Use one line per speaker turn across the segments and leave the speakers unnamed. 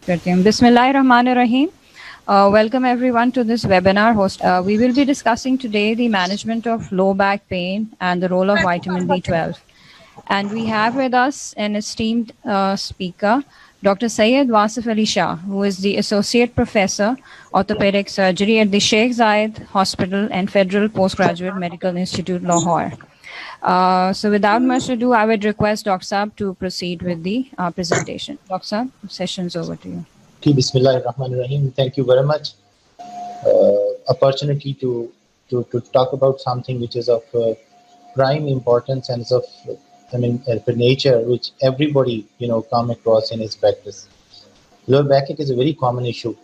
Bismillahirrahmanirrahim. Welcome everyone to this webinar host. We will be discussing today the management of low back pain and the role of vitamin B12. And we have with us an esteemed speaker, Dr. Syed Wasif Ali Shah, who is the Associate Professor, Orthopedic Surgery at the Sheikh Zayed Hospital and Federal Postgraduate Medical Institute, Lahore. So without much ado, I would request Dr. Saab to proceed with the presentation. Dr. Saab, session's over to you.
Bismillahirrahmanirrahim. Thank you very much. Opportunity to talk about something which is of prime importance and is of the nature which everybody come across in his practice. Lower backache is a very common issue,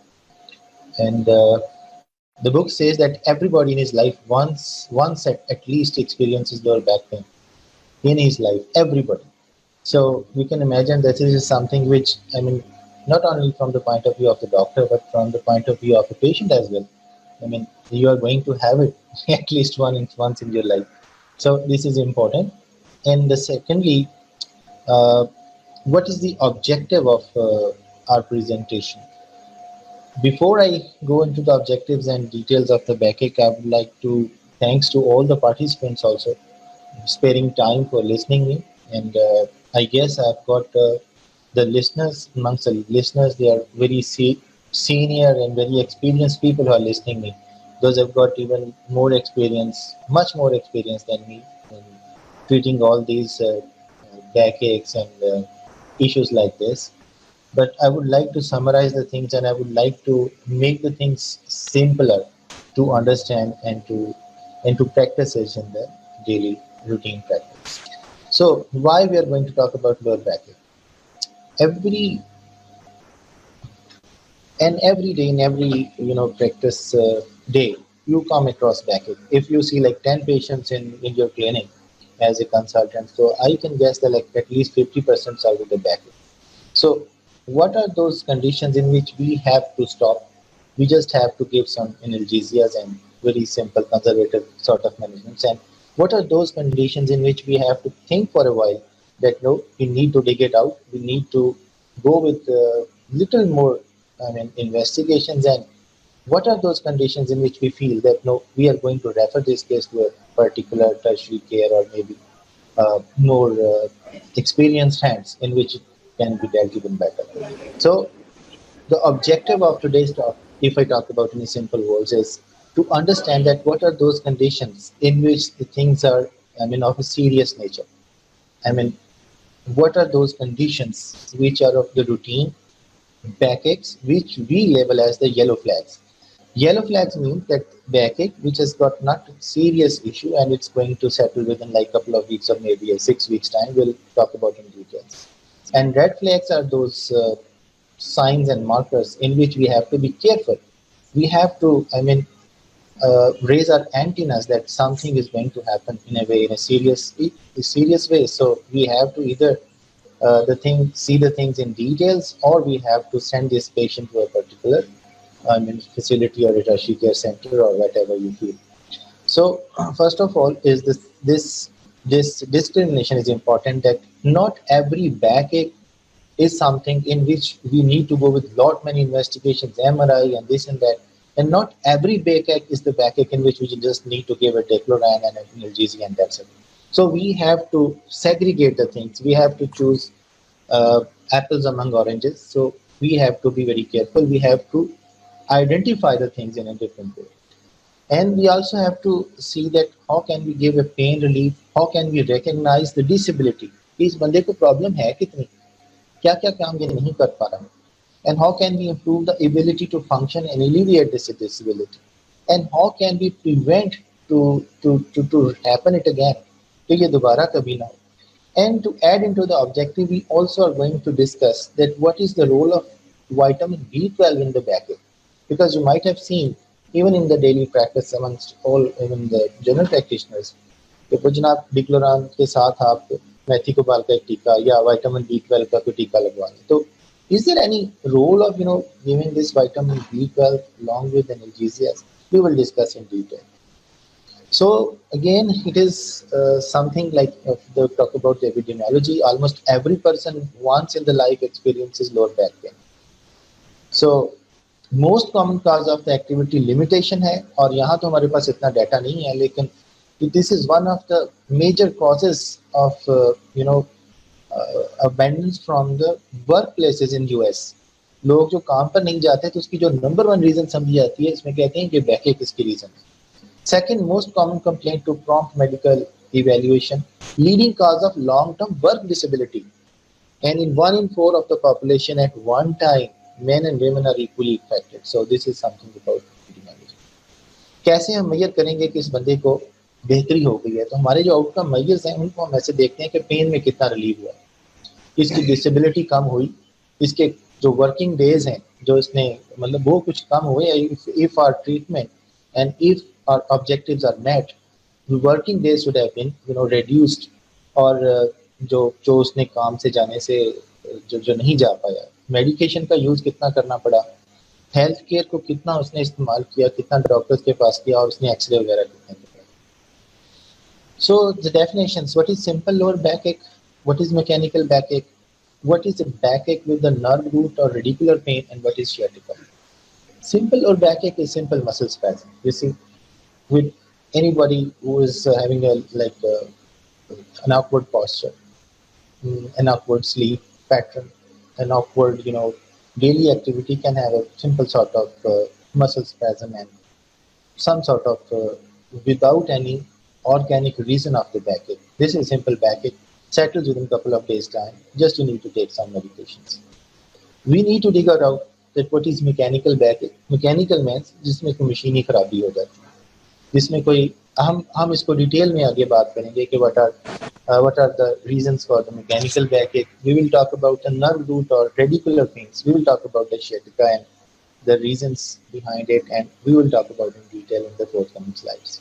and the book says that everybody in his life once at least experiences lower back pain in his life. Everybody. So you can imagine that this is something which not only from the point of view of the doctor, but from the point of view of the patient as well. You are going to have it at least once in your life. So this is important. And secondly, what is the objective of our presentation? Before I go into the objectives and details of the backache, I would like to thanks to all the participants also sparing time for listening me. And I guess I've got the listeners, amongst the listeners, they are very senior and very experienced people who are listening me. Those have got even more experience, much more experience than me in treating all these backaches and issues like this. But I would like to summarize the things, and I would like to make the things simpler to understand and to practice it in the daily routine practice. So why we are going to talk about lower backache? Every day in every practice day, you come across backache. If you see like 10 patients in your clinic as a consultant, so I can guess that like at least 50% are with the backache. So what are those conditions in which we have to stop? We just have to give some analgesias and very simple conservative sort of management. And what are those conditions in which we have to think for a while that no, we need to dig it out. We need to go with little more investigations. And what are those conditions in which we feel that no, we are going to refer this case to a particular tertiary care or maybe more experienced hands in which it can be dealt even better. So the objective of today's talk, if I talk about in simple words, is to understand that what are those conditions in which the things are of a serious nature. What are those conditions which are of the routine backaches, which we label as the yellow flags. Yellow flags mean that backache which has got not serious issue and it's going to settle within like a couple of weeks or maybe a 6 weeks time. We'll talk about in details. And red flags are those signs and markers in which we have to be careful. We have to, raise our antennas that something is going to happen in a serious way. So we have to either see the things in details, or we have to send this patient to a particular facility or a tertiary care center or whatever you feel. So first of all, is this discrimination is important, that not every backache is something in which we need to go with lot many investigations, MRI and this and that. And not every backache is the backache in which we just need to give a Decloran and an analgesia and that's it. So we have to segregate the things. We have to choose apples among oranges. So we have to be very careful. We have to identify the things in a different way. And we also have to see that how can we give a pain relief? How can we recognize the disability? इस बंदे को problem है कितनी? क्या-क्या काम ये नहीं कर पा रहा है? And how can we improve the ability to function and alleviate this disability? And how can we prevent to happen it again? तो ये दोबारा कभी ना हो. And to add into the objective, we also are going to discuss that what is the role of vitamin B12 in the backache. Because you might have seen, even in the daily practice amongst all, even the general practitioners, कि कुछ ना डिक्लोरान के साथ आप मेथिकोबाल का एक टीका या vitamin B12 का कोई टीका लगवा लें. तो is there any role of giving this vitamin B12 along with analgesias? We will discuss in detail. So again, it is something like talk about the epidemiology. Almost every person once in the life experiences lower back pain. So most common cause of the activity limitation है, और यहाँ तो हमारे पास इतना data नहीं है, लेकिन this is one of the major causes of abundance from the work places in US. लोग जो काम पर नहीं जाते तो उसकी जो नंबर वन रीजन समझी जाती है, इसमें कहते हैं कि बैकएक इसकी रीजन है। Second most common complaint to prompt medical evaluation, leading cause of long term work disability, and in 1 in 4 of the population at one time, men and women are equally affected. So this is something about management. कैसे हम major करेंगे कि इस बंदे को बेहतरी हो गई है? तो हमारे जो आउटकम मेजर्स हैं उनको हम ऐसे देखते हैं कि पेन में कितना रिलीव हुआ, इसकी डिसेबिलिटी कम हुई, इसके जो वर्किंग डेज हैं जो इसने मतलब वो कुछ कम हुए, if our treatment and if our objectives are met, working days should have been reduced, और जो जो उसने काम से जाने से जो नहीं जा पाया, मेडिकेशन का यूज कितना करना पड़ा, हेल्थ केयर को कितना उसने इस्तेमाल किया, कितना डॉक्टर्स के पास किया, और उसने एक्सरे वगैरह कितने किया। So the definitions, what is simple lower backache, what is mechanical backache, what is a backache with the nerve root और radicular pain, and what is sciatica. Simple lower backache is simple muscle spasm. You see, with anybody who is having an awkward posture, an awkward sleep pattern, an awkward, daily activity can have a simple sort of muscle spasm, and some sort of without any organic reason of the backache. This is simple backache, settles within a couple of days time. Just you need to take some medications. We need to dig out that what is mechanical backache. Mechanical means जिसमें कोई मशीनी खराबी हो जाती है, जिसमें कोई हम इसको डिटेल में आगे बात करेंगे कि what are the reasons for the mechanical backache. We will talk about the nerve root or radicular pains. We will talk about the sciatica and the reasons behind it, and we will talk about in detail in the forthcoming slides.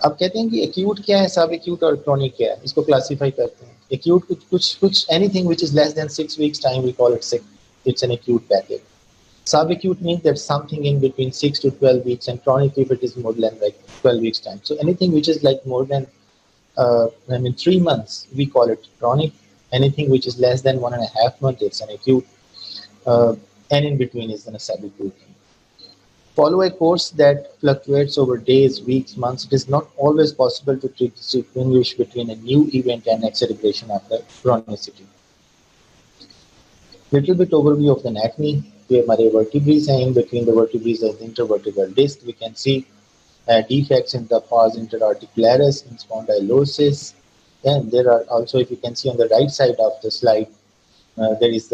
अब कहते हैं कि acute क्या है, सब acute और chronic क्या है, इसको क्लासिफाई करते हैं। एक्यूट कुछ anything which is less than 6 weeks time, we call it sick. It's an acute backache. Subacute means that something in between 6 to 12 weeks, and chronic if it is more than 12 weeks time. So anything which is more than 3 months, we call it chronic. Anything which is less than 1.5 months, it's an acute. And in between is then a subacute. Follow a course that fluctuates over days, weeks, months. It is not always possible to distinguish between a new event and acceleration of the chronicity. Little bit overview of the anatomy. We have vertebrae, and in between the vertebrae is the intervertebral disc. We can see defects in the pars interarticularis, in spondylosis. Then there are also, if you can see on the right side of the slide, there is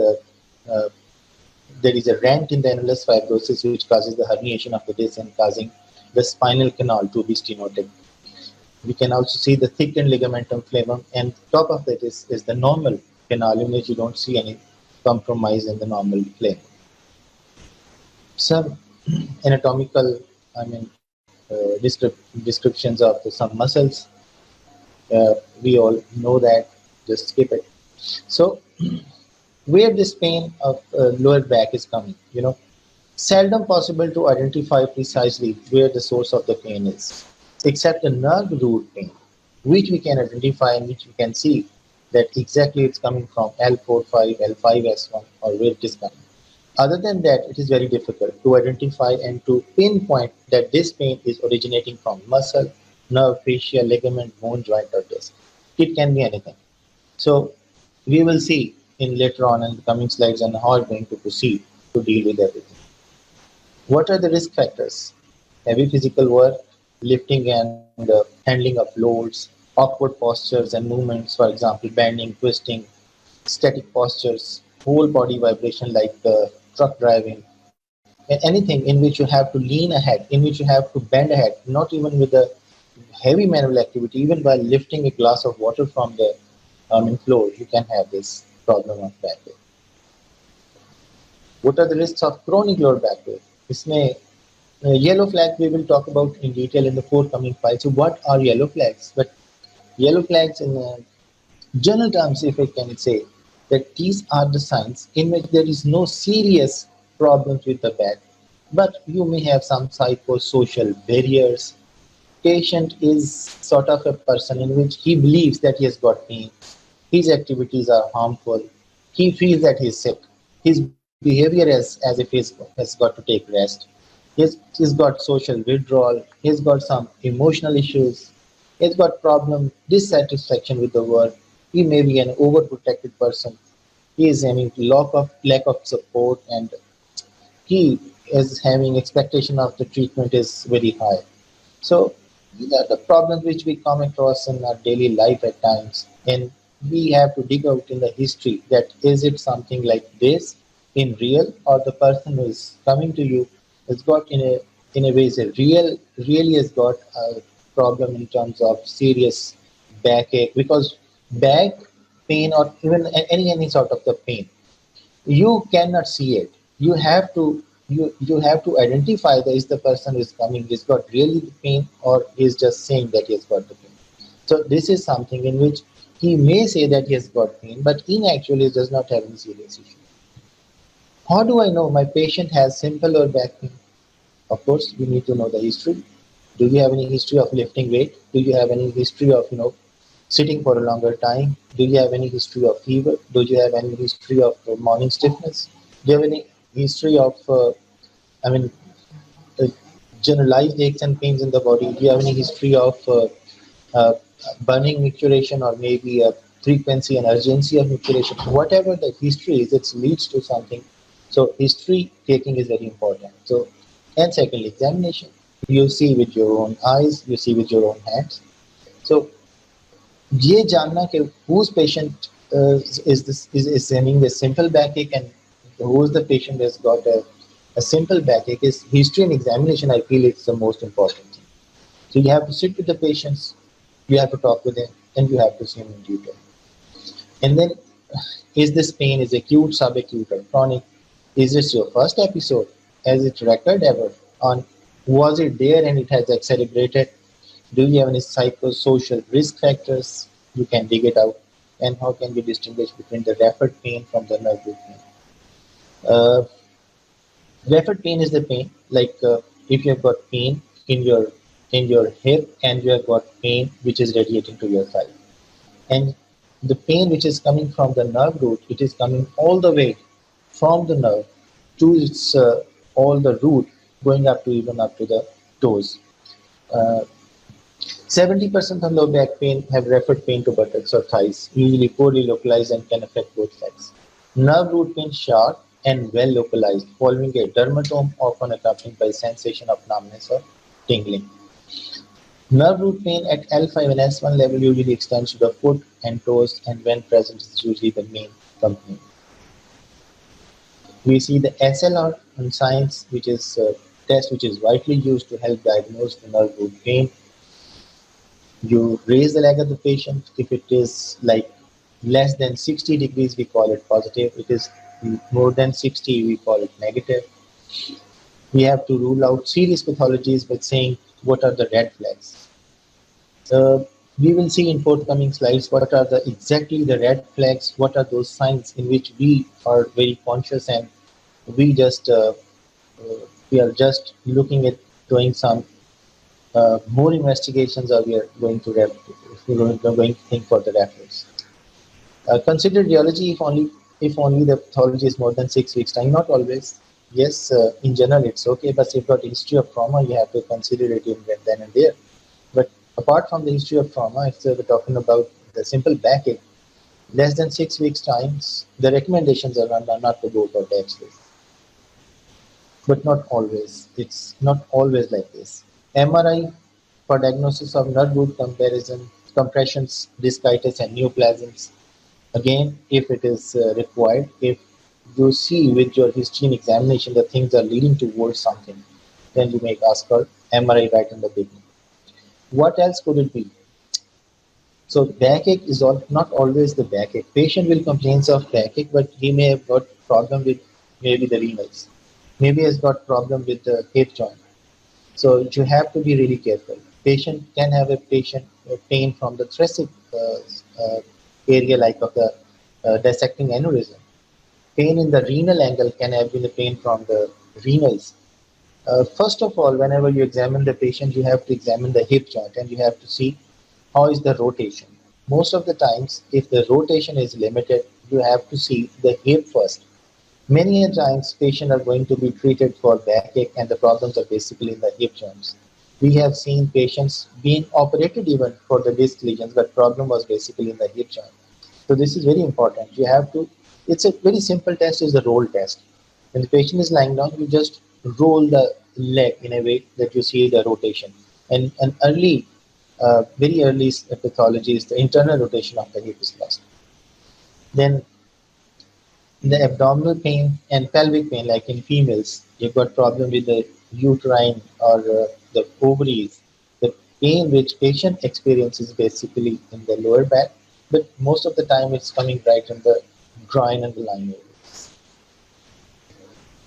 a rent in the annulus fibrosis which causes the herniation of the disc and causing the spinal canal to be stenotic. We can also see the thickened ligamentum flavum, and top of that is the normal canal in which you don't see any compromise in the normal plane. Some anatomical, descriptions of some muscles. We all know that, just skip it. So where this pain of lower back is coming, seldom possible to identify precisely where the source of the pain is, except a nerve root pain, which we can identify and which we can see that exactly it's coming from L4-5, L5-S1, or where it is coming. Other than that, it is very difficult to identify and to pinpoint that this pain is originating from muscle, nerve, fascia, ligament, bone, joint, or disc. It can be anything. So we will see in later on in the coming slides on how we're going to proceed to deal with everything. What are the risk factors? Heavy physical work, lifting and handling of loads, awkward postures and movements, for example, bending, twisting, static postures, whole body vibration like truck driving, and anything in which you have to lean ahead, in which you have to bend ahead, not even with a heavy manual activity, even while lifting a glass of water from the floor, you can have this problem of backache. What are the risks of chronic lower backache? Isme yellow flag we will talk about in detail in the forthcoming files. So what are yellow flags? But yellow flags in general terms, if I can say, that these are the signs in which there is no serious problems with the back, but you may have some psychosocial barriers. Patient is sort of a person in which he believes that he has got pain, his activities are harmful, he feels that he is sick, his behavior as if has got to take rest. He's got social withdrawal. He's got some emotional issues. He's got problem dissatisfaction with the work. He may be an overprotected person. He is having lack of support, and he is having expectation of the treatment is very high. So these are the problems which we come across in our daily life at times, and we have to dig out in the history that is it something like this in real, or the person who is coming to you has got in a way is a really has got a problem in terms of serious backache, because back pain or even any sort of the pain, you cannot see it. You have to identify that is the person who is coming is got really the pain, or is just saying that he has got the pain. So this is something in which he may say that he has got pain, but in actually does not have any serious issue. How do I know my patient has simple or back pain? Of course, we need to know the history. Do you have any history of lifting weight? Do you have any history of sitting for a longer time? Do you have any history of fever? Do you have any history of morning stiffness? Do you have any history of, I mean, uh, generalized aches and pains in the body? Do you have any history of uh, burning micturition, or maybe a frequency and urgency of micturition? Whatever the history is, it leads to something. So history taking is very important. So, and secondly, examination. You see with your own eyes, you see with your own hands. So ये जानना कि whose patient is having a simple backache, and who's the patient has got a simple backache is history and examination. I feel it's the most important thing. So you have to sit with the patients, you have to talk with them, and you have to see them in detail. And then, is this pain is acute, subacute, or chronic? Is this your first episode? Has it recurred ever? On was it there and it has accelerated? Do you have any psychosocial risk factors? You can dig it out. And how can we distinguish between the referred pain from the nerve root pain? Uh, Referred pain is the pain, like if you have got pain in your hip, and you have got pain which is radiating to your thigh, and the pain which is coming from the nerve root, it is coming all the way from the nerve to its all the root, going up to even up to the toes. Uh, 70% of low back pain have referred pain to buttocks or thighs, usually poorly localized and can affect both legs. Nerve root pain sharp and well localized, following a dermatome, often accompanied by sensation of numbness or tingling. Nerve root pain at L5 and S1 level usually extends to the foot and toes, and when present is usually the main complaint. We see the SLR in science, which is a test which is widely used to help diagnose the nerve root pain. You raise the leg of the patient. If it is like less than 60 degrees, we call it positive. It is more than 60, we call it negative. We have to rule out serious pathologies by saying what are the red flags. We will see in forthcoming slides what are exactly the red flags, what are those signs in which we are very conscious, and we just we are just looking at doing some more investigations, or we are going to going to think for the reference. Consider radiology if only the pathology is more than 6 weeks time. Not always. Yes, in general it's okay, but if you've got a history of trauma, you have to consider it even then and there. But apart from the history of trauma, if we're talking about the simple backache, less than 6 weeks times, the recommendations are not to go for the X-ray. But not always. It's not always like this. MRI for diagnosis of nerve root compressions, discitis, and neoplasms. Again, if it is required, if you see with your history and examination that things are leading towards something, then you may ask for MRI right in the beginning. What else could it be? So backache is not always the backache. Patient will complain of backache, but he may have got problem with maybe the renals. Maybe has got problem with the hip joint. So you have to be really careful. Patient can have a pain from the thoracic area, like of the dissecting aneurysm. Pain in the renal angle can have been a pain from the renals. First of all, whenever you examine the patient, you have to examine the hip joint, and you have to see how is the rotation. Most of the times, if the rotation is limited, you have to see the hip first. Many a times, patients are going to be treated for backache, and the problems are basically in the hip joints. We have seen patients being operated even for the disc lesions, but problem was basically in the hip joint. So this is very important. You have to. It's a very simple test. Is the roll test. When the patient is lying down, you just roll the leg in a way that you see the rotation. And an early, very early pathology is the internal rotation of the hip is lost. Then the abdominal pain and pelvic pain, like in females, you've got problem with the uterine or the ovaries. The pain which patient experiences basically in the lower back, but most of the time it's coming right in the groin and the lying areas.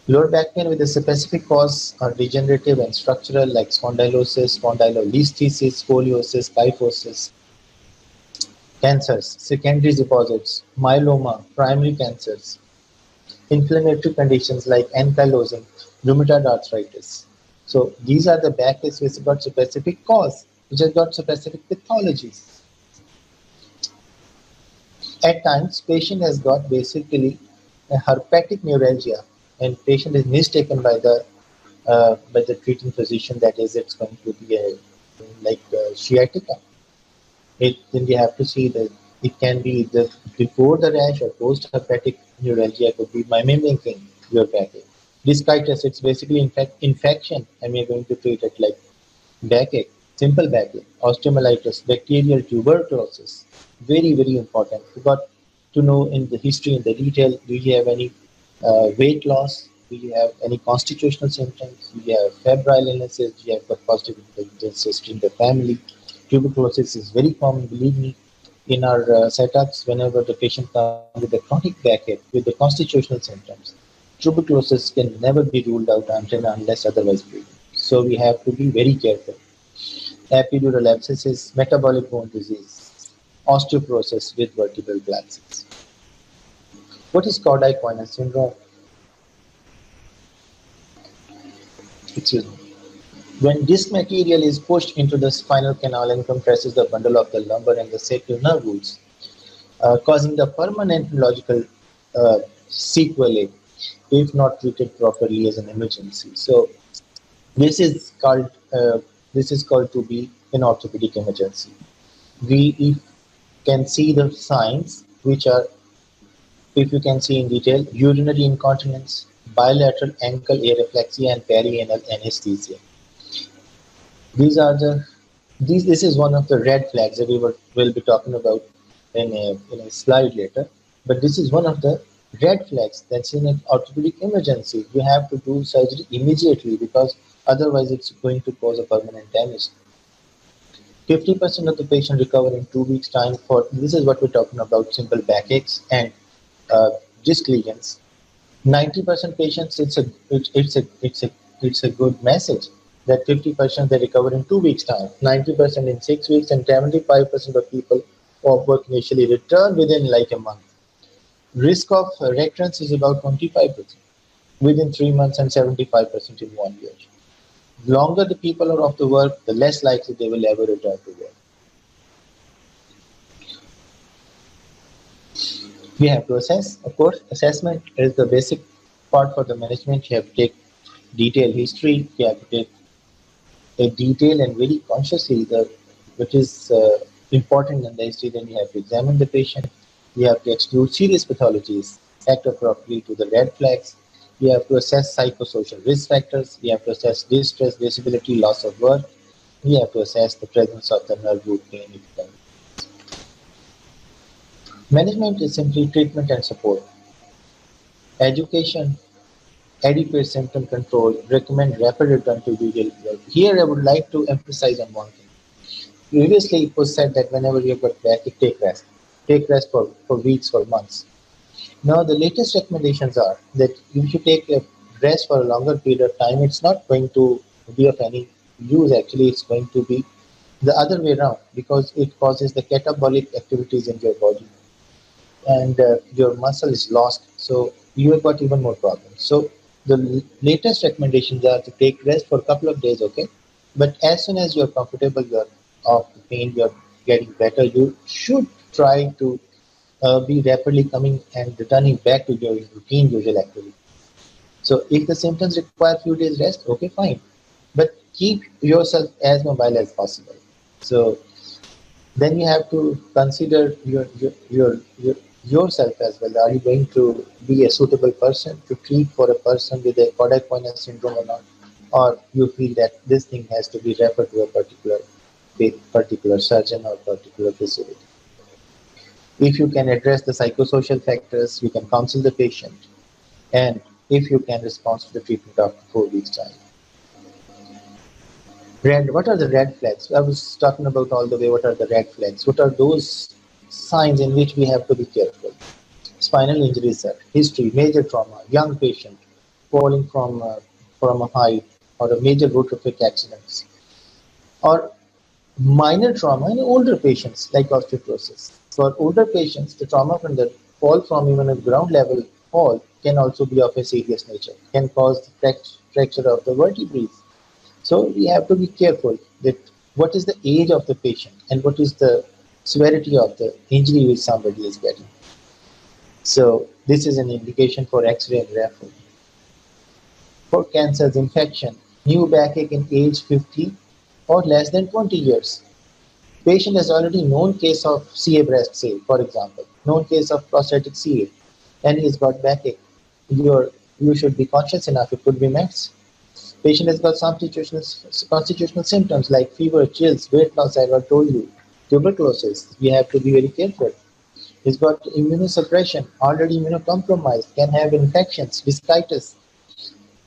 Lower back pain with a specific cause are degenerative and structural, like spondylosis, spondylolisthesis, scoliosis, kyphosis. Cancers, secondary deposits, myeloma, primary cancers, inflammatory conditions like ankylosing, rheumatoid arthritis. So these are the backaches which have got specific cause, which have got specific pathologies. At times, patient has got basically a herpetic neuralgia, and patient is mistaken by the treating physician that is it's going to be a like sciatica. Then you have to see that it can be the before the rash or post herpetic neuralgia could be my mimicking your backache. Discitis, it's basically infection, and we're going to treat it like backache, simple backache, osteomyelitis, bacterial tuberculosis. Very, very important. We got to know in the history, in the detail, do you have any weight loss? Do you have any constitutional symptoms? Do you have febrile illnesses? Do you have got positive intelligence in the family? Tuberculosis is very common, believe me. In our setups, whenever the patient comes with a chronic backache with the constitutional symptoms, tuberculosis can never be ruled out until unless otherwise proven. So we have to be very careful. Epidural abscesses, metabolic bone disease, osteoporosis with vertebral palsies. What is Cauda-Equina syndrome? Excuse me. When disc material is pushed into the spinal canal and compresses the bundle of the lumbar and the sacral nerve roots, causing the permanent neurological sequelae if not treated properly as an emergency. So this is called to be an orthopedic emergency. We can see the signs which are, if you can see in detail, urinary incontinence, bilateral ankle areflexia, and perianal anesthesia. This is one of the red flags that will be talking about in a slide later. But this is one of the red flags that's in an orthopedic emergency. You have to do surgery immediately because otherwise it's going to cause a permanent damage. 50% of the patient recover in 2 weeks time. For this is what we're talking about, simple backaches and disc lesions. 90% patients, it's a good message that 50% they recover in 2 weeks time, 90% in 6 weeks, and 75% of people of work initially return within like a month. Risk of recurrence is about 25% within 3 months and 75% in 1 year. Longer the people are off the work, the less likely they will ever return to work. We have to assess. Of course, assessment is the basic part for the management. You have to take detailed history. You have to take a detailed and very consciously which is important in the history. Then you have to examine the patient. You have to exclude serious pathologies, act appropriately to the red flags. You have to assess psychosocial risk factors. You have to assess distress, disability, loss of work. You have to assess the presence of the nerve root pain. Management is simply treatment and support. Education, adequate symptom control, recommend rapid return to usual work. Here I would like to emphasize on one thing. Previously it was said that whenever you got back, take rest. Take rest for weeks, for months. Now the latest recommendations are that if you take a rest for a longer period of time, it's not going to be of any use. Actually, it's going to be the other way around because it causes the catabolic activities in your body and your muscle is lost. So you have got even more problems. So the latest recommendations are to take rest for a couple of days, okay? But as soon as you're comfortable, you're off the pain, you're getting better, you should try to be rapidly coming and returning back to your routine usual activity. So if the symptoms require few days rest, okay, fine, but keep yourself as mobile as possible. So then you have to consider yourself as well. Are you going to be a suitable person to treat for a person with a Kodak-Pointner syndrome or not? Or you feel that this thing has to be referred to a particular surgeon or particular facility. If you can address the psychosocial factors, you can counsel the patient, and if you can respond to the treatment after 4 weeks time. What are the red flags? I was talking about all the way. What are the red flags? What are those signs in which we have to be careful? Spinal injuries, sir. History, major trauma, young patient, falling from a height, or a major road traffic accidents, or minor trauma in older patients like osteoporosis. For older patients, the trauma from the fall from even a ground level fall can also be of a serious nature, can cause the fracture of the vertebrae. So we have to be careful that what is the age of the patient and what is the severity of the injury which somebody is getting. So this is an indication for X-ray and referral. For cancers, infection, new backache in age 50 or less than 20 years. Patient has already known case of CA breast, say, for example, known case of prostatic CA, and he's got backache. You should be conscious enough. It could be METs. Patient has got some constitutional symptoms like fever, chills, weight loss, as I told you, tuberculosis. We have to be very careful. He's got immunosuppression, already immunocompromised, can have infections, viscitis,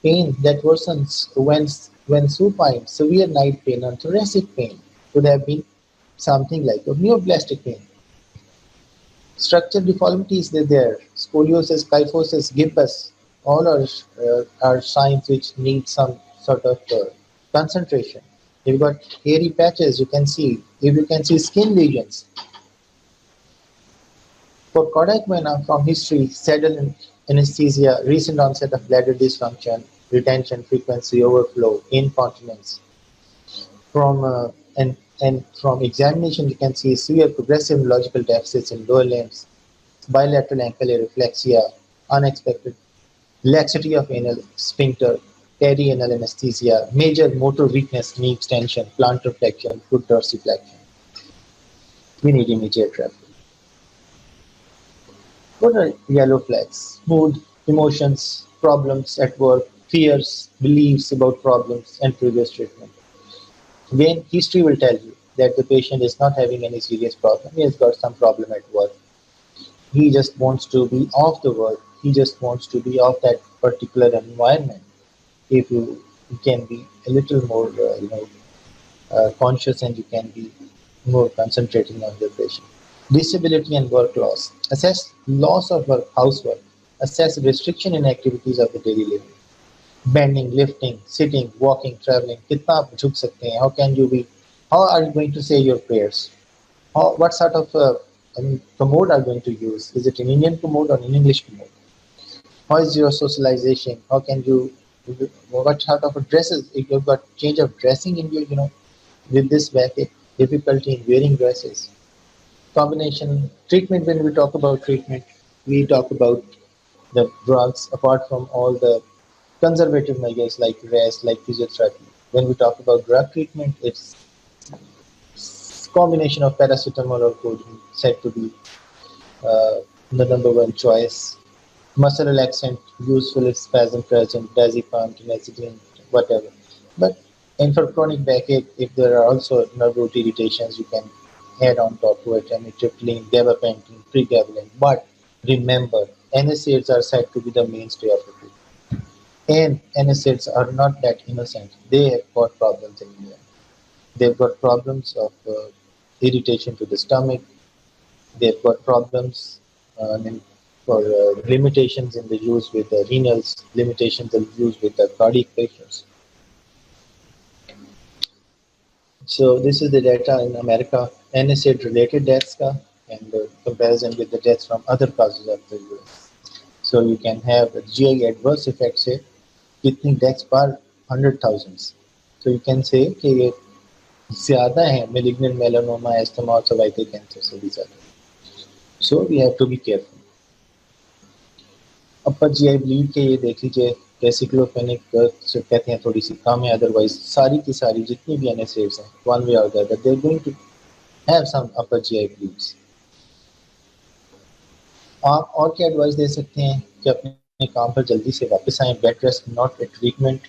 pain that worsens when supine, severe night pain, and thoracic pain. Could have been something like a neoplastic pain. Structural deformities, they're there. Scoliosis, kyphosis, gibbus, all are signs which need some sort of concentration. You've got hairy patches, you can see. If you can see skin lesions. For Kodak-Pointner from history, saddle anesthesia, recent onset of bladder dysfunction, retention, frequency, overflow, incontinence. And from examination, you can see severe progressive neurological deficits in lower limbs, bilateral ankle areflexia, unexpected laxity of anal sphincter, perianal anesthesia, major motor weakness, knee extension, plantar flexion, foot dorsiflexion. We need immediate referral. What are yellow flags? Mood, emotions, problems at work, fears, beliefs about problems, and previous treatment. Again, history will tell you that the patient is not having any serious problem. He has got some problem at work. He just wants to be off the work. He just wants to be off that particular environment. If you can be a little more, conscious, and you can be more concentrating on your patient. Disability and work loss. Assess loss of work, housework. Assess restriction in activities of the daily living. Bending, lifting, sitting, walking, traveling. कितना आप झुक सकते हैं? How are you going to say your prayers? What sort of commode are you going to use? Is it an Indian commode or an English commode? How is your socialization? What sort of dresses? If you've got change of dressing in your, with this backache, difficulty in wearing dresses. Combination treatment. When we talk about treatment, we talk about the drugs apart from all the conservative measures like rest, like physiotherapy. When we talk about drug treatment, it's combination of paracetamol or codeine said to be the number one choice. Muscle relaxant, useful if spasm present, diazepam, tinazidine, whatever. But and for chronic backache, if there are also nerve root irritations, you can add on top to it amitriptyline, gabapentin, pregabalin. But remember, NSAIDs are said to be the mainstay of the treatment. And NSAIDs are not that innocent. They have got problems in India. They've got problems of irritation to the stomach. They've got problems for limitations in the use with the renals, limitations in the use with the cardiac patients. So this is the data in America, NSAID-related deaths and comparison with the deaths from other causes of the US. So you can have a GI adverse effects से कितनी deaths per 100,000. So you can say कि ये ज़्यादा है malignant melanoma, asthma और cervical cancer से भी ज़्यादा. So we have to be careful. Upper GI bleed के ये देख लीजिए कैसिक्लोफेनिक से कहते हैं थोड़ी सी कम है, अदरवाइज सारी की सारी जितनी भी एनएसएड्स हैं वन वे और the other they are going to have some upper GI bleeds. आप और क्या एडवाइस दे सकते हैं कि अपने काम पर जल्दी से वापस आएं, bed rest not a treatment,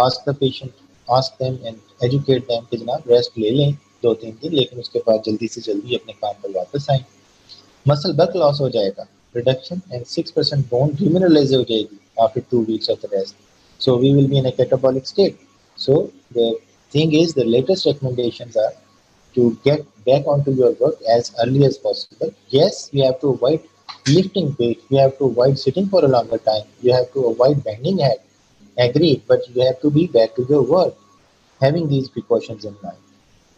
ask the patient, ask them and educate them कि जनाब रेस्ट ले लें 2-3 दिन, लेकिन उसके बाद जल्दी से जल्दी अपने काम पर वापस आएं। मसल बल्क लॉस हो जाएगा, reduction, and 6% bone remineralize हो जाएगी after 2 weeks of the rest. So we will be in a catabolic state. So the thing is, the latest recommendations are to get back onto your work as early as possible. Yes, you have to avoid lifting weight. You have to avoid sitting for a longer time. You have to avoid bending head. Agreed, but you have to be back to your work, having these precautions in mind.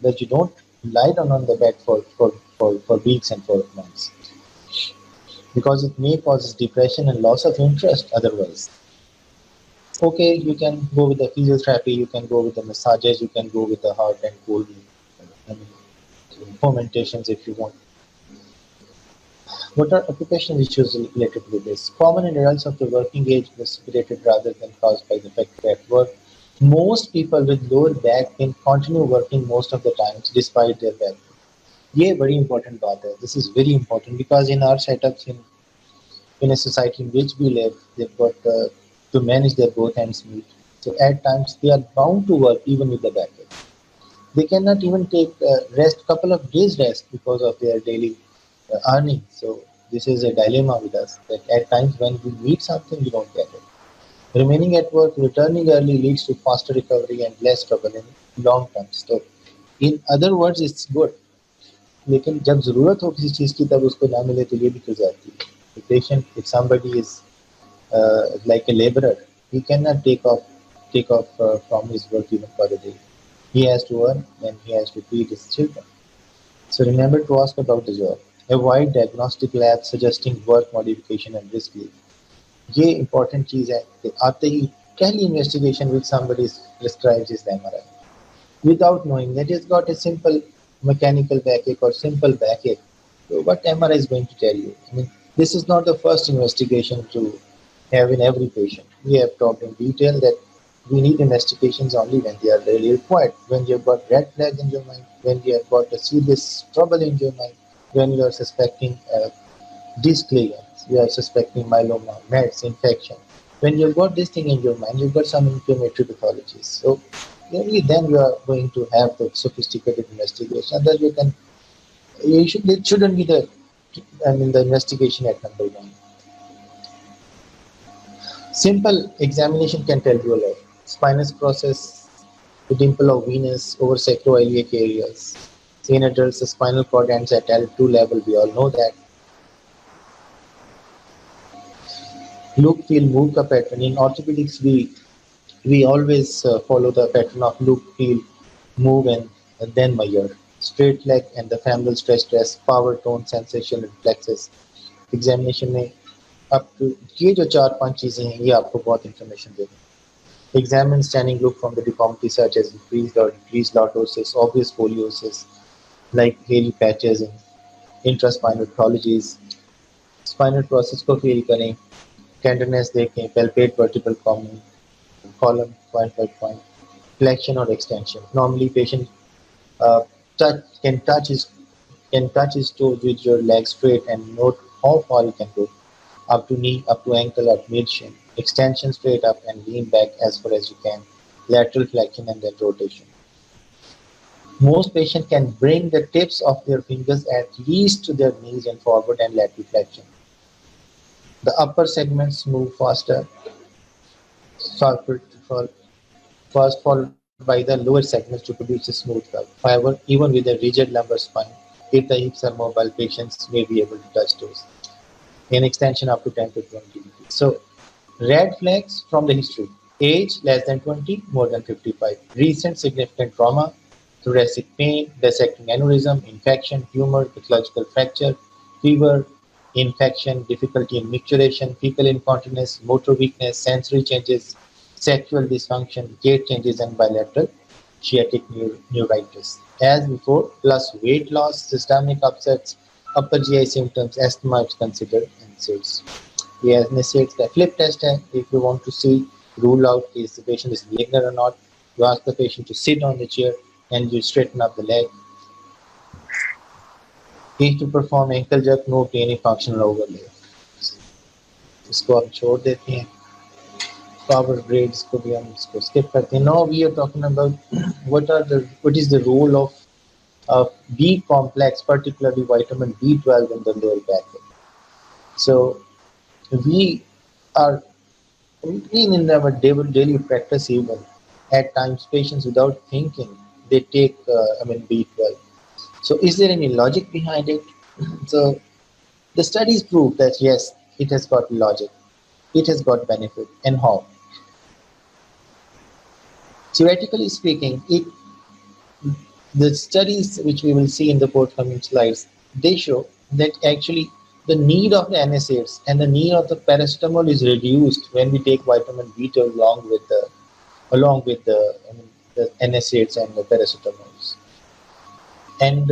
That you don't lie down on the bed for weeks and for months, because it may cause depression and loss of interest otherwise. Okay, you can go with the physiotherapy, you can go with the massages, you can go with the hot and cold fomentations if you want. What are occupational issues related with this? Common in adults of the working age precipitated rather than caused by the fact at work. Most people with lower back can continue working most of the times despite their back. ये बड़ी important बात है. This is very important because in our setups in a society in which we live, they've got to manage their both ends meet. So at times they are bound to work even with the backache. They cannot even take couple of days rest because of their daily earning. So this is a dilemma with us that at times when we need something, we don't get it. Remaining at work, returning early leads to faster recovery and less trouble in long term. So in other words, it's good. लेकिन जब जरूरत हो किसी चीज की तब उसको ना मिले तो ये भी तो जाती है. The patient, if somebody is like a laborer, he cannot take off from his work even for a day. He has to earn and he has to feed his children. So remember to ask about the job. Avoid diagnostic labs suggesting work modification and risk leave. ये important चीज है कि आते ही पहली investigation which somebody prescribes is the MRI, without knowing that he's got a simple mechanical backache or simple backache. So what MRI is going to tell you? I mean, this is not the first investigation to have in every patient. We have talked in detail that we need investigations only when they are really required. When you've got red flag in your mind, when you have got a serious trouble in your mind, when you are suspecting disc lesions, you are suspecting myeloma, meds, infection. When you've got this thing in your mind, you've got some inflammatory pathologies. So only then you are going to have the sophisticated investigation. Otherwise, it shouldn't be the investigation at number one. Simple examination can tell you a lot. Spinous process, the dimple of Venus over sacroiliac areas. In adults, the spinal cord ends at L2 level. We all know that. Look, feel, move ka pattern. In orthopedics, we always follow the pattern of look, feel, move, and then measure. Straight leg and the femoral stress, power, tone, sensation, reflexes. Examination में up to ये जो 4-5 चीजें हैं ये आपको बहुत information देंगे. Examine standing look from the deformity such as increased or decreased lordosis, obvious scoliosis, like hairy patches in intraspinal pathologies. Spinal process को feel करें, tenderness देखें, palpate vertebral column point by point, flexion or extension. Normally, patient can touch his toes with your leg straight and note how far he can go, up to knee, up to ankle, or mid shin. Extension straight up and lean back as far as you can. Lateral flexion and then rotation. Most patients can bring the tips of their fingers at least to their knees and forward and lateral flexion. The upper segments move faster, first followed by the lower segments to produce a smooth curve. However, even with a rigid lumbar spine, if the hips are mobile, patients may be able to touch toes in extension up to 10 to 20 degrees. So, red flags from the history: age less than 20, more than 55, recent significant trauma, thoracic pain, dissecting aneurysm, infection, tumor, pathological fracture, fever, infection, difficulty in micturition, fecal incontinence, motor weakness, sensory changes, sexual dysfunction, gait changes, and bilateral sciatic neuritis. As before, plus weight loss, systemic upsets, upper GI symptoms, asthma is considered NSAIDs. ये NSAIDs का flip test है. If you want to see, rule out if the patient is malignant or not, you ask the patient to sit on the chair and you straighten up the leg. Need to perform ankle jerk, no to any functional overlay. इसको हम छोड़ देते हैं. Power grades को भी हम इसको skip करते हैं. Now we are talking about what is the role of B complex, particularly vitamin B12 in the lower back. So we are in our daily practice, even at times patients without thinking they take B12. So is there any logic behind it? So the studies prove that yes, it has got logic, it has got benefit. And how? Theoretically speaking, the studies which we will see in the forthcoming slides, they show that actually the need of the NSAIDs and the need of the paracetamol is reduced when we take vitamin B12 along with the NSAIDs and the paracetamols. And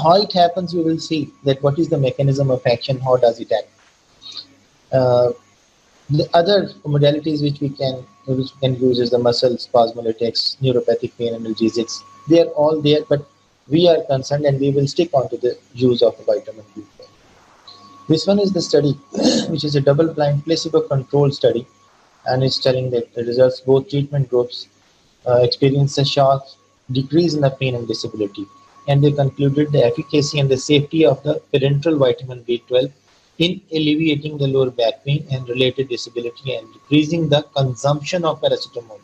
how it happens, we will see that what is the mechanism of action, how does it act. The other modalities which we can use is the muscle spasmolytics, neuropathic pain analgesics. They are all there, but we are concerned and we will stick on to the use of vitamin B12. This one is the study, which is a double-blind placebo-controlled study, and it's telling that the results, both treatment groups experienced a sharp decrease in the pain and disability, and they concluded the efficacy and the safety of the parenteral vitamin B12 in alleviating the lower back pain and related disability and decreasing the consumption of paracetamol,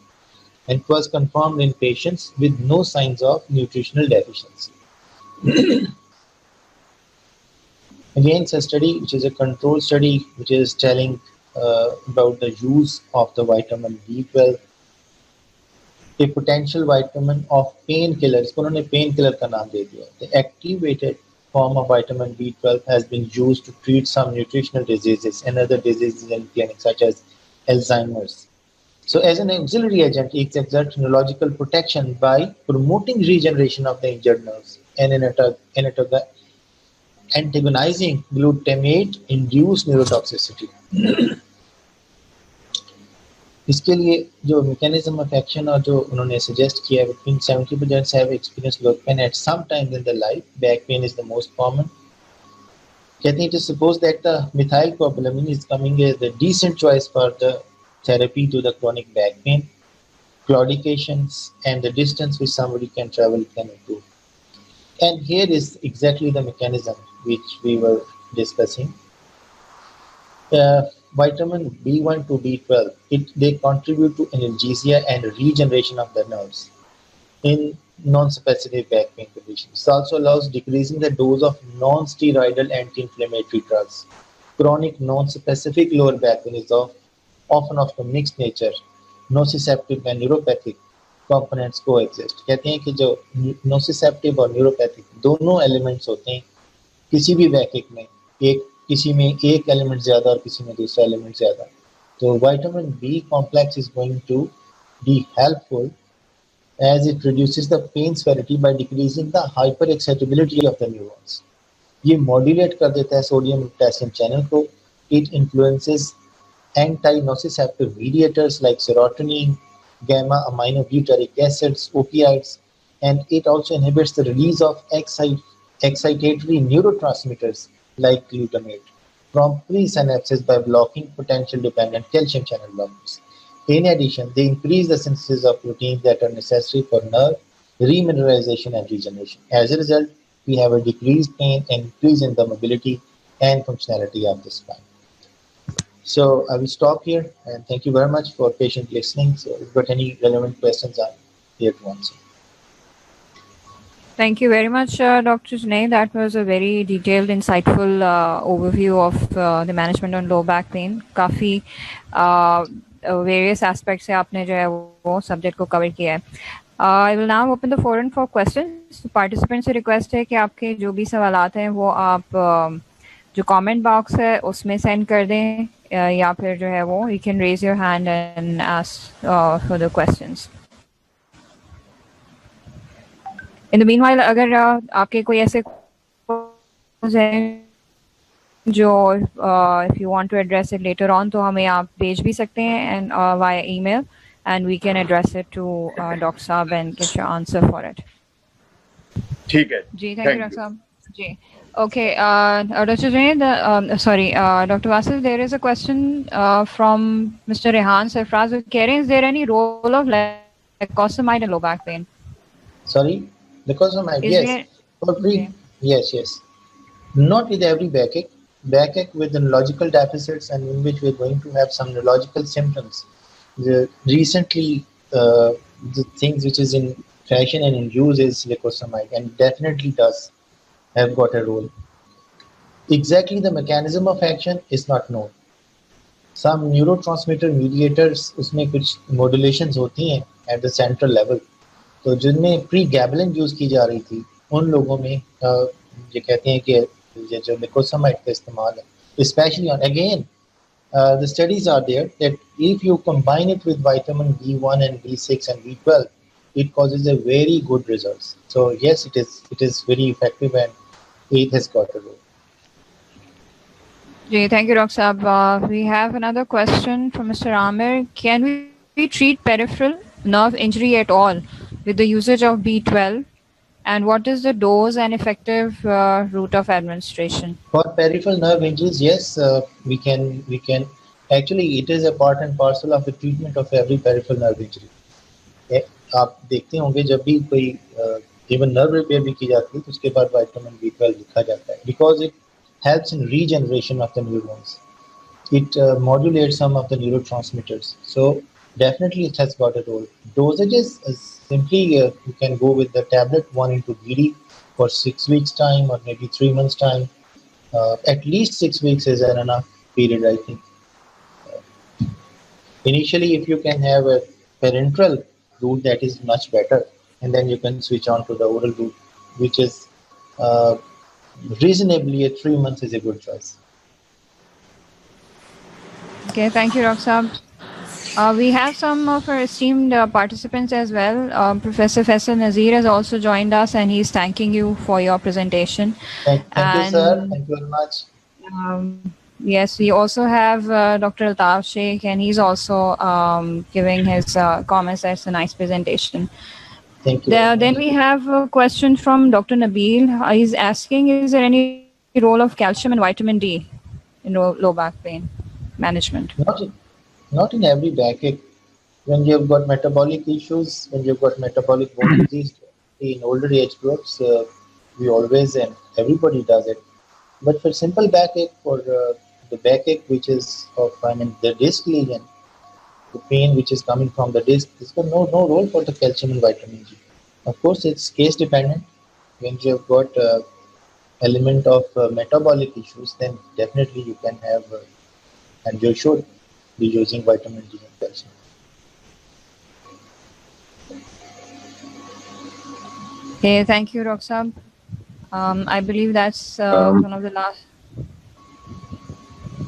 and it was confirmed in patients with no signs of nutritional deficiency. Again, it's a study which is a control study which is telling about the use of the vitamin B12, a potential vitamin of painkiller. इसको उन्होंने painkiller का नाम दे दिया. The activated form of vitamin B12 has been used to treat some nutritional diseases and other diseases in clinic, such as Alzheimer's. So as an auxiliary agent, it exerts neurological protection by promoting regeneration of the injured nerves and antagonizing glutamate-induced neurotoxicity. इसके लिए जो mechanism of action और जो उन्होंने suggest किया है, between 70% have experienced low pain at some time in their life. Back pain is the most common. कहते हैं, it is supposed that the methylcobalamin is coming as the decent choice for the therapy to the chronic back pain. Claudications and the distance which somebody can travel can improve. And here is exactly the mechanism which we were discussing. Vitamin B1 to B12, they contribute to analgesia and regeneration of the nerves in non-specific back pain conditions. It also allows decreasing the dose of non-steroidal anti-inflammatory drugs. Chronic non-specific lower back pain is often of a mixed nature. Nociceptive and neuropathic components coexist. कहते हैं कि जो nociceptive और neuropathic दोनों elements होते हैं किसी भी बैक में, किसी में एक एलिमेंट ज्यादा और किसी में दूसरा एलिमेंट ज्यादा. तो vitamin B complex is going to be helpful as it reduces the pain severity by decreasing the hyperexcitability of the neurons. ये modulate कर देता है सोडियम पोटेशियम चैनल को. It influences anti-nociceptive mediators like serotonin, gamma aminobutyric acids, opioids, and it also inhibits the release of excitatory neurotransmitters like glutamate from presynapses by blocking potential-dependent calcium channel blockers. In addition, they increase the synthesis of proteins that are necessary for nerve remineralization and regeneration. As a result, we have a decreased pain and increase in the mobility and functionality of the spine. So I will stop here and thank you very much for patient listening. So if you've got any relevant questions, I'm here to answer.
Thank you very much, Dr. Junaid. That was a very detailed, insightful overview of the management on low back pain. काफी various aspects से आपने जो है वो subject को cover किया है. I will now open the forum for questions. Participants से request है कि आपके जो भी सवालात हैं वो आप जो comment box है उसमें send कर दें या फिर जो है वो you can raise your hand and ask for the questions. In the meanwhile, अगर आपके कोई ऐसे हैं जो if you want to address it later on तो हमें आप भेज भी सकते हैं and via email and we can address it to Dr. Saab and get your answer for it.
ठीक है
जी, thank you, Dr. Saab. Ji. Okay, Dr. Jain, Dr. Vasil, there is a question from Mr. Rehan Sarfraz. Keh rahe hain, is there any role of lacosamide in low back pain?
Sorry, lacosamide,
Is
yes.
there-
For
Okay.
yes. Not with every backache. Backache with neurological deficits and in which we're going to have some neurological symptoms. Recently, the things which is in fashion and in use is lacosamide, and definitely does have got a role. Exactly the mechanism of action is not known. Some neurotransmitter mediators उसमें कुछ modulations होती हैं at the central level. तो जिनमें प्री-गैबलिन use की जा रही थी उन लोगों में ये कहते हैं कि ये जो lacosamide का इस्तेमाल है, especially on again the studies are there that if you combine it with vitamin B1 and B6 and B12, it causes a very good results. So yes, it is very effective and it has got a role.
Ji, thank you, Dr. Saab. We have another question from Mr. Amir. Can we treat peripheral nerve injury at all with the usage of B12? And what is the dose and effective route of administration?
For peripheral nerve injuries, yes, we can. Actually, it is a part and parcel of the treatment of every peripheral nerve injury. आप देखते होंगे जब भी कोई even nerve repair भी की जाती है तो उसके बाद विटामिन B12 लिखा जाता है because it helps in regeneration of the neurons. It modulates some of the neurotransmitters. So definitely it has got a role. Dosages is simply you can go with the tablet 1 into BD for 6 weeks time or maybe 3 months time. At least 6 weeks is an enough period, I think. Initially, if you can have a parenteral route, that is much better, and then you can switch on to the oral route, which is reasonably at 3 months is a good choice.
Okay, thank you, Dr. Saab. We have some of our esteemed participants as well. Professor Faisal Nazir has also joined us and he's thanking you for your presentation.
Thank you, sir.
And-
Thank you very much.
Yes, we also have Dr. Altaf Sheikh, and he's also giving his comments. That's a nice presentation.
Thank you.
Then we have a question from Dr. Nabil. He's asking, is there any role of calcium and vitamin D in low back pain management?
Not in every backache. When you've got metabolic issues, when you've got metabolic bone disease in older age groups, we always, and everybody does it. But for simple backache, for the backache which is of, the disc lesion, the pain which is coming from the disc, there's got no role for the calcium and vitamin D. Of course, it's case dependent. When you have got element of metabolic issues, then definitely you can have, and you should be using vitamin D and calcium.
Okay, thank you, Roxab. I believe that's one of the last.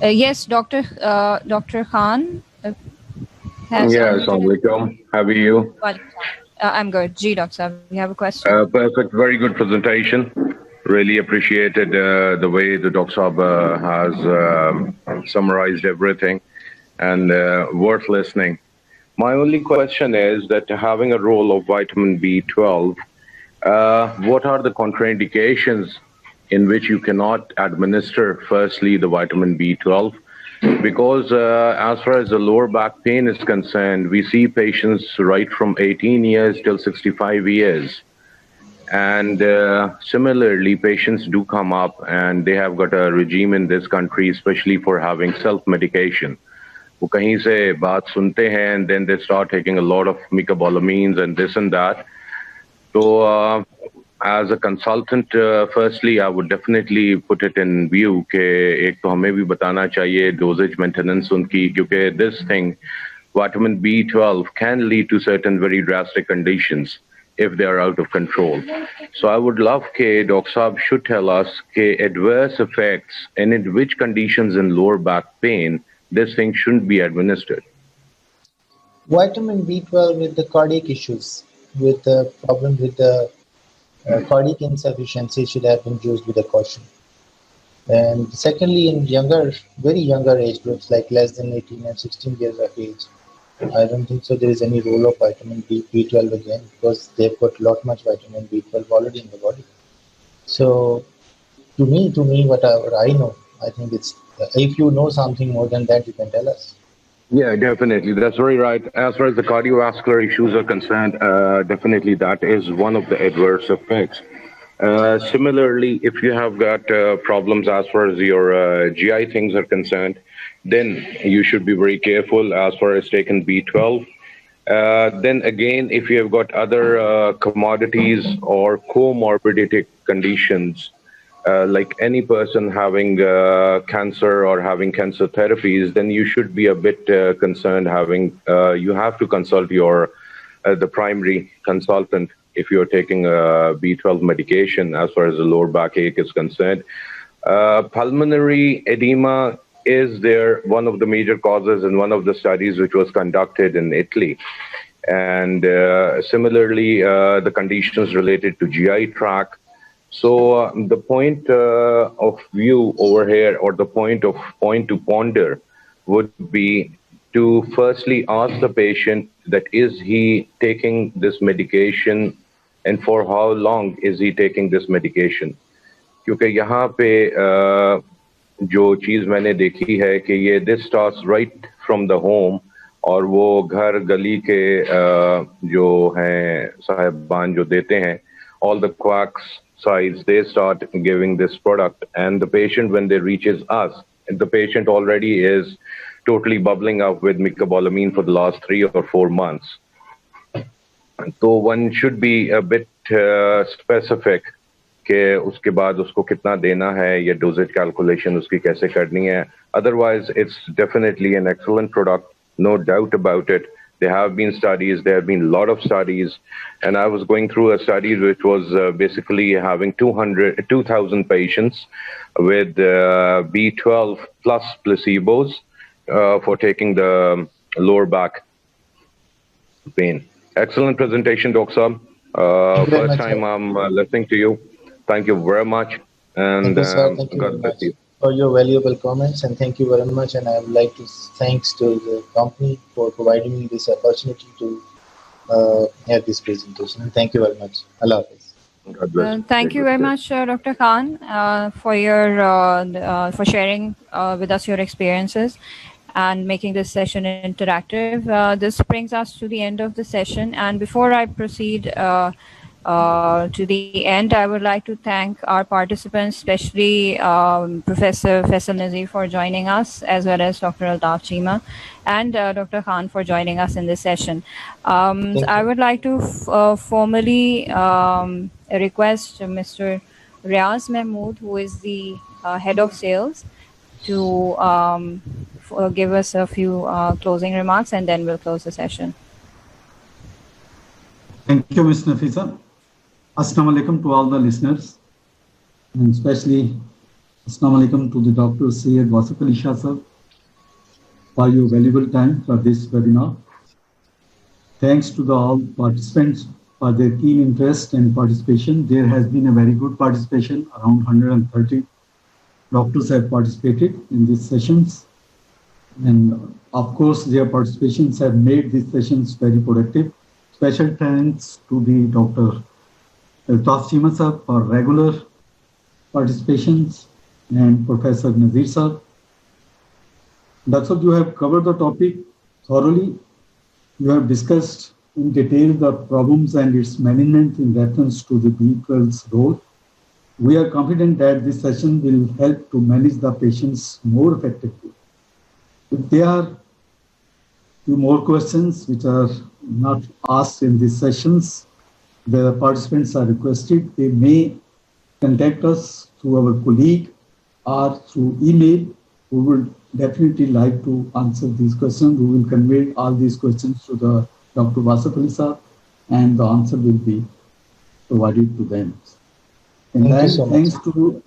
Yes, Dr. Khan.
Assalamualaikum. How are you?
I'm good. Ji, Dr. Saab, we have a question.
Perfect. Very good presentation. Really appreciated the way the Dr. Saab has summarized everything and worth listening. My only question is that having a role of vitamin B12, what are the contraindications in which you cannot administer firstly the vitamin B12? Because as far as the lower back pain is concerned, we see patients right from 18 years till 65 years. And similarly, patients do come up and they have got a regime in this country, especially for having self-medication. वो कहीं से बात सुनते हैं and then they start taking a lot of mycobalamines and this and that. So as a consultant, firstly, I would definitely put it in view कि एक तो हमें भी बताना चाहिए dosage maintenance उनकी, क्योंकि this thing, vitamin B12 can lead to certain very drastic conditions if they are out of control. So I would love कि Dr. Saab should tell us कि adverse effects and in which conditions in lower back pain this thing shouldn't be administered.
Vitamin B12 with the cardiac issues, with the problem with the cardiac insufficiency should have been used with a caution. And secondly, in very younger age groups, like less than 18 and 16 years of age, I don't think so there is any role of vitamin B12 again, because they've got lot much vitamin B12 already in the body. So to me, whatever I know, I think it's, if you know something more than that, you can tell us.
Yeah, definitely. That's very right. As far as the cardiovascular issues are concerned, definitely that is one of the adverse effects. Similarly, if you have got problems as far as your GI things are concerned, then you should be very careful as far as taking B12. Then again, if you have got other commodities or comorbidity conditions, like any person having cancer or having cancer therapies, then you should be a bit concerned. You have to consult your the primary consultant if you're taking B12 medication as far as the lower backache is concerned. Pulmonary edema is there one of the major causes in one of the studies which was conducted in Italy. And similarly, the conditions related to GI tract. So the point of view over here, or the point to ponder, would be to firstly ask the patient that is he taking this medication, and for how long is he taking this medication. क्योंकि यहाँ पे जो चीज़ मैंने देखी है कि ये this starts right from the home, और वो घर गली के जो हैं साहिबान जो देते हैं, all the quacks sides, they start giving this product, and the patient, when they reaches us, and the patient already is totally bubbling up with mycobalamin for the last 3 or 4 months. So one should be a bit specific कि उसके बाद उसको कितना देना है, ये dosage calculation उसकी कैसे करनी है. Otherwise, it's definitely an excellent product, no doubt about it. There have been studies, there have been a lot of studies, and I was going through a study which was basically having 2,000 patients with B12 plus placebos for taking the lower back pain. Excellent presentation, Dr. Saab. First time I'm listening to you. Thank you very much, and
Thank you, sir. Thank you
God
very
bless
much
you.
for your valuable comments, and thank you very much. And I would like to thanks to the company for providing me this opportunity to have this presentation. And thank you very much. Allah Hafiz.
God bless.
Thank you very much, Dr. Khan, for for sharing with us your experiences and making this session interactive. This brings us to the end of the session, and before I proceed to the end, I would like to thank our participants, especially Professor Faisal Nazir for joining us, as well as Dr. Altaf Chima and Dr. Khan for joining us in this session. I would like to formally request Mr. Riaz Mahmood, who is the head of sales, to give us a few closing remarks, and then we'll close the session.
Thank you, Ms. Nafisa. Assalamu alaikum to all the listeners, and especially assalamu alaikum to the Dr. Syed Wasif Ali Shah sir for your valuable time for this webinar. Thanks to all participants for their keen interest and participation. There has been a very good participation. Around 130 doctors have participated in these sessions. And of course, their participations have made these sessions very productive. Special thanks to the Dr. Altaf Chima sir for regular participations, and Professor Nazir sir. That's what you have covered the topic thoroughly. You have discussed in detail the problems and its management in reference to the B12's role. We are confident that this session will help to manage the patients more effectively. If there are few more questions which are not asked in these sessions, the participants are requested, they may contact us through our colleague or through email. We would definitely like to answer these questions. We will convey all these questions to the Dr. Wasif Ali sir, and the answer will be provided to them. And then, thanks to